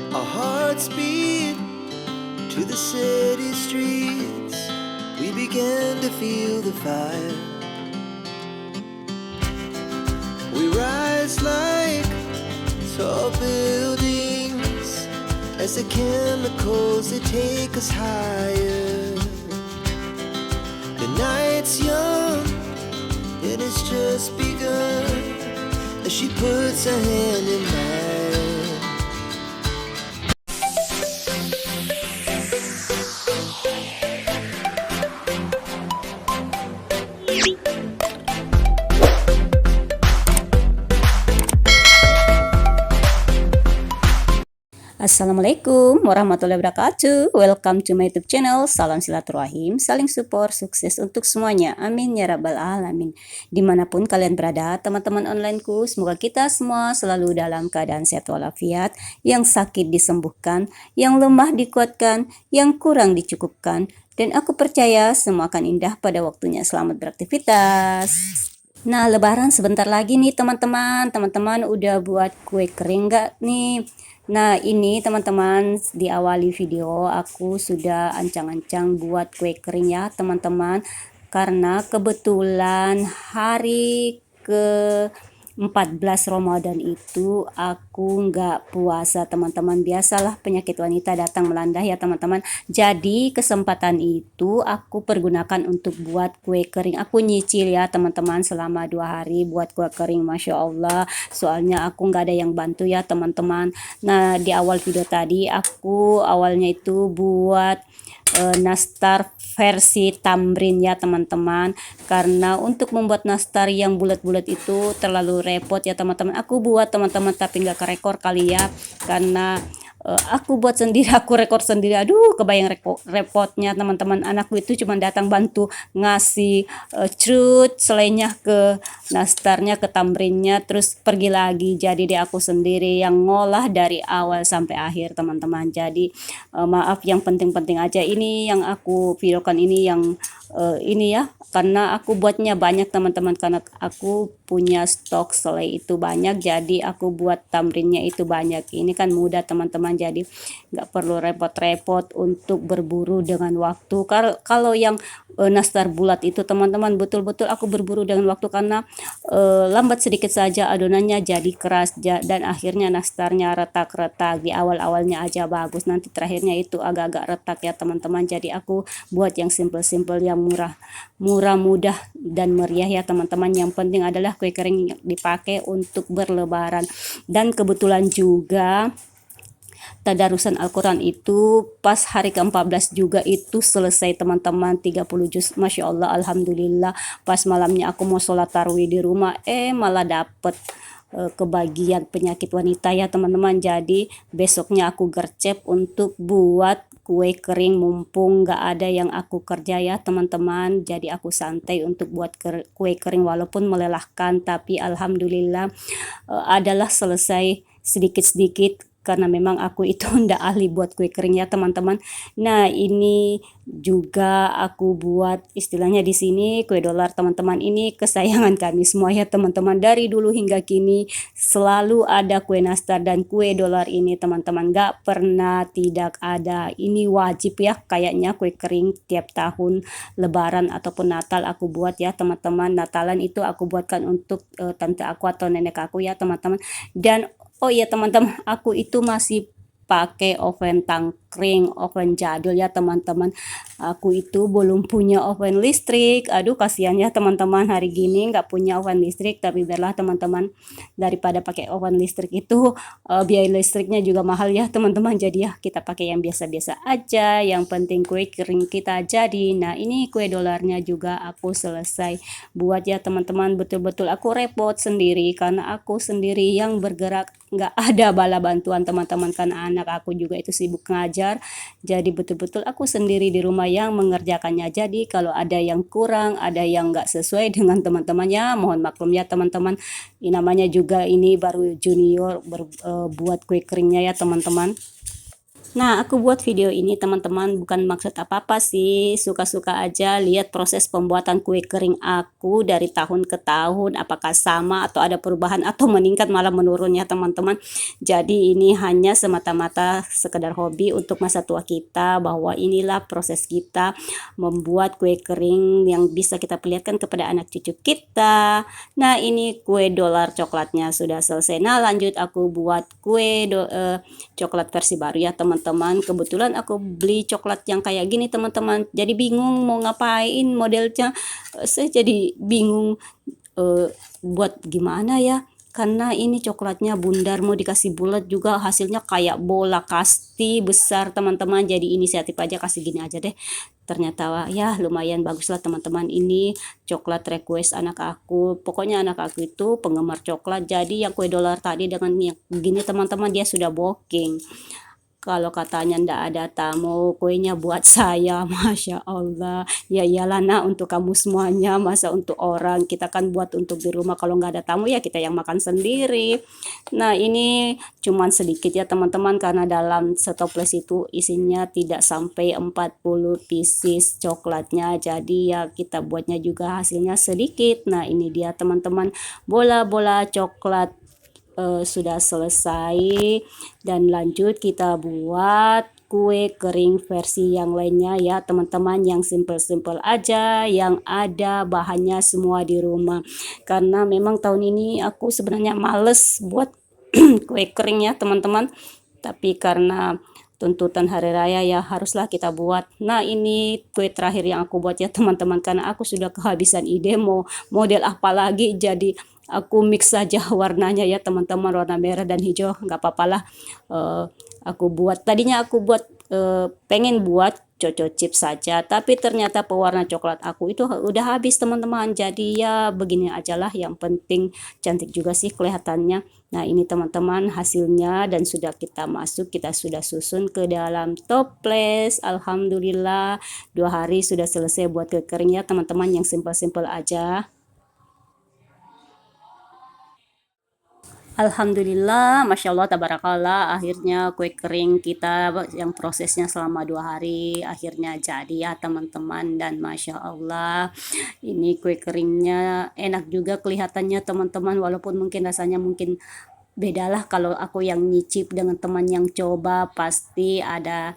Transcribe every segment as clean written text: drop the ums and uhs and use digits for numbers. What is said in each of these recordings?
Our hearts beat to the city streets. We began to feel the fire. We rise like tall buildings as the chemicals they take us higher. The night's young and it's just begun as she puts her hand in mine. Assalamualaikum warahmatullahi wabarakatuh. Welcome to my YouTube channel. Salam silaturahim, saling support, sukses untuk semuanya. Amin ya rabbal alamin. Dimanapun kalian berada, teman-teman onlineku, semoga kita semua selalu dalam keadaan sehat walafiat, yang sakit disembuhkan, yang lemah dikuatkan, yang kurang dicukupkan, dan aku percaya semua akan indah pada waktunya. Selamat beraktivitas. Nah, lebaran sebentar lagi nih teman-teman. Teman-teman udah buat kue kering nggak nih? Nah, ini teman-teman, di awali video aku sudah ancang-ancang buat kue kering ya teman-teman. Karena kebetulan hari ke 14 Ramadan itu aku nggak puasa teman-teman. Biasalah penyakit wanita datang melanda ya teman-teman. Jadi kesempatan itu aku pergunakan untuk buat kue kering. Aku nyicil ya teman-teman selama 2 hari buat kue kering. Masya Allah, soalnya aku nggak ada yang bantu ya teman-teman. Nah, di awal video tadi aku awalnya itu buat nastar versi tamrin ya teman-teman, karena untuk membuat nastar yang bulat-bulat itu terlalu repot ya teman-teman. Aku buat teman-teman tapi nggak kerekor kali ya, karena aku buat sendiri, aku rekor sendiri. Aduh, kebayang repotnya teman-teman. Anakku itu cuma datang bantu ngasih cerut selainya ke nastarnya, ke tamrinnya, terus pergi lagi. Jadi dia aku sendiri yang ngolah dari awal sampai akhir teman-teman. Jadi maaf, yang penting-penting aja ini yang aku videokan, ini yang ini ya, karena aku buatnya banyak teman-teman, karena aku punya stok selai itu banyak, jadi aku buat tamrinnya itu banyak. Ini kan mudah teman-teman, jadi nggak perlu repot-repot untuk berburu dengan waktu. Kalau yang nastar bulat itu teman-teman, betul-betul aku berburu dengan waktu, karena lambat sedikit saja adonannya jadi keras, dan akhirnya nastarnya retak-retak. Di awal-awalnya aja bagus, nanti terakhirnya itu agak-agak retak ya teman-teman. Jadi aku buat yang simple-simple, yang murah, mudah, dan meriah ya teman-teman. Yang penting adalah kue kering yang dipakai untuk berlebaran. Dan kebetulan juga tadarusan Al-Quran itu pas hari ke-14 juga itu selesai teman-teman, 30 juz. Masya Allah, Alhamdulillah. Pas malamnya aku mau sholat tarawih di rumah, malah dapet kebagian penyakit wanita ya teman-teman. Jadi besoknya aku gercep untuk buat kue kering, mumpung nggak ada yang aku kerja ya teman-teman. Jadi aku santai untuk buat kue kering, walaupun melelahkan, tapi alhamdulillah adalah selesai sedikit-sedikit, karena memang aku itu ndak ahli buat kue kering ya teman-teman. Nah, ini juga aku buat istilahnya di sini kue dolar teman-teman. Ini kesayangan kami semua ya teman-teman. Dari dulu hingga kini selalu ada kue nastar dan kue dolar ini teman-teman, nggak pernah tidak ada. Ini wajib ya kayaknya kue kering tiap tahun lebaran ataupun Natal aku buat ya teman-teman. Natalan itu aku buatkan untuk tante aku atau nenek aku ya teman-teman. Dan oh iya teman-teman, aku itu masih pakai oven tangkring, oven jadul ya teman-teman. Aku itu belum punya oven listrik. Aduh, kasihan ya teman-teman, hari gini nggak punya oven listrik. Tapi biarlah teman-teman, daripada pakai oven listrik itu biaya listriknya juga mahal ya teman-teman. Jadi ya kita pakai yang biasa-biasa aja. Yang penting kue kering kita jadi. Nah, ini kue dolarnya juga aku selesai buat ya teman-teman. Betul-betul aku repot sendiri, karena aku sendiri yang bergerak, nggak ada bala bantuan teman-teman, karena anak aku juga itu sibuk ngajar. Jadi betul-betul aku sendiri di rumah yang mengerjakannya. Jadi kalau ada yang kurang, ada yang nggak sesuai dengan teman-temannya, mohon maklum ya teman-teman. Ini namanya juga ini baru junior buat kue keringnya ya teman-teman. Nah, aku buat video ini teman-teman bukan maksud apa-apa sih, suka-suka aja lihat proses pembuatan kue kering aku dari tahun ke tahun, apakah sama atau ada perubahan atau meningkat malah menurun ya teman-teman. Jadi ini hanya semata-mata sekedar hobi untuk masa tua kita, bahwa inilah proses kita membuat kue kering yang bisa kita perlihatkan kepada anak cucu kita. Nah, ini kue dolar coklatnya sudah selesai. Nah, lanjut aku buat kue coklat versi baru ya teman-teman. Kebetulan aku beli coklat yang kayak gini teman-teman, jadi bingung mau ngapain modelnya. Saya jadi bingung buat gimana ya, karena ini coklatnya bundar, mau dikasih bulat juga hasilnya kayak bola kasti besar teman-teman. Jadi inisiatif aja kasih gini aja deh, ternyata ya lumayan bagus lah teman-teman. Ini coklat request anak aku, pokoknya anak aku itu penggemar coklat. Jadi yang kue dolar tadi dengan yang begini teman-teman, dia sudah booking. Kalau katanya ndak ada tamu, kuenya buat saya. Masya Allah. Ya iyalah nak, untuk kamu semuanya, masa untuk orang. Kita kan buat untuk di rumah, kalau nggak ada tamu ya kita yang makan sendiri. Nah, ini cuman sedikit ya teman-teman, karena dalam setoples itu isinya tidak sampai 40 pieces coklatnya. Jadi ya kita buatnya juga hasilnya sedikit. Nah, ini dia teman-teman, bola-bola coklat sudah selesai. Dan lanjut kita buat kue kering versi yang lainnya ya teman-teman, yang simple-simple aja, yang ada bahannya semua di rumah. Karena memang tahun ini aku sebenarnya males buat kue kering ya teman-teman, tapi karena tuntutan hari raya ya haruslah kita buat. Nah, ini kue terakhir yang aku buat ya teman-teman, karena aku sudah kehabisan ide mau model apa lagi, jadi aku mix saja warnanya ya teman-teman, warna merah dan hijau, nggak apa-apa lah. Aku buat, tadinya aku buat pengen buat coco chip saja, tapi ternyata pewarna coklat aku itu udah habis teman-teman. Jadi ya begini aja lah, yang penting cantik juga sih kelihatannya. Nah, ini teman-teman hasilnya, dan sudah kita sudah susun ke dalam toples. Alhamdulillah 2 hari sudah selesai buat kekering ya teman-teman, yang simple-simple aja. Alhamdulillah, Masya Allah, Tabarakallah, akhirnya kue kering kita yang prosesnya selama 2 hari akhirnya jadi ya teman-teman. Dan Masya Allah, ini kue keringnya enak juga kelihatannya teman-teman, walaupun mungkin rasanya mungkin bedalah kalau aku yang nyicip dengan teman yang coba, pasti ada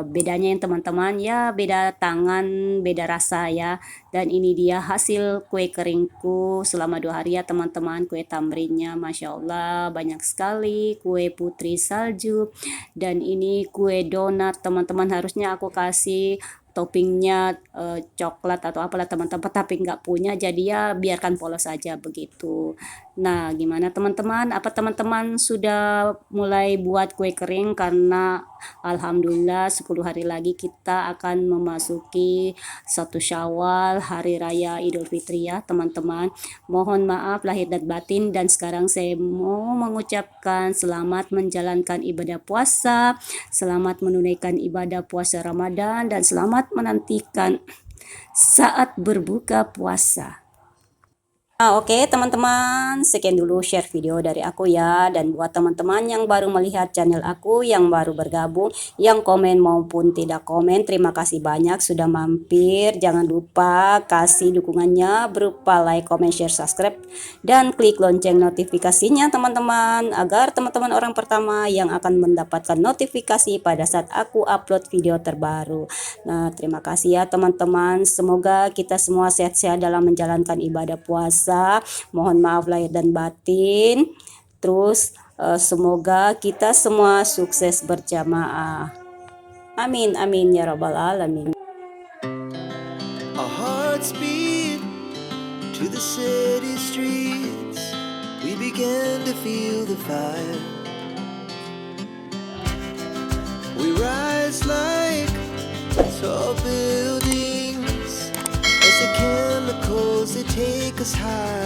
bedanya yang teman-teman ya, beda tangan, beda rasa ya. Dan ini dia hasil kue keringku selama 2 hari ya teman-teman. Kue tamrinnya Masya Allah banyak sekali, kue putri salju, dan ini kue donat teman-teman. Harusnya aku kasih toppingnya coklat atau apalah teman-teman, tapi nggak punya, jadi ya biarkan polos saja begitu. Nah, gimana teman-teman, apa teman-teman sudah mulai buat kue kering? Karena alhamdulillah 10 hari lagi kita akan memasuki 1 Syawal, hari raya Idul Fitri ya teman-teman. Mohon maaf lahir dan batin, dan sekarang saya mau mengucapkan selamat menjalankan ibadah puasa, selamat menunaikan ibadah puasa Ramadan, dan selamat menantikan saat berbuka puasa. Oke teman-teman, sekian dulu share video dari aku ya. Dan buat teman-teman yang baru melihat channel aku, yang baru bergabung, yang komen maupun tidak komen, terima kasih banyak sudah mampir. Jangan lupa kasih dukungannya berupa like, comment, share, subscribe, dan klik lonceng notifikasinya teman-teman, agar teman-teman orang pertama yang akan mendapatkan notifikasi pada saat aku upload video terbaru. Nah, terima kasih ya teman-teman. Semoga kita semua sehat-sehat dalam menjalankan ibadah puasa. Mohon maaf lahir dan batin. Terus semoga kita semua sukses berjamaah. Amin amin ya rabbal alamin. Our hearts beat to the city streets. We began to feel the fire. We rise like tall buildings as the chemicals they take us high.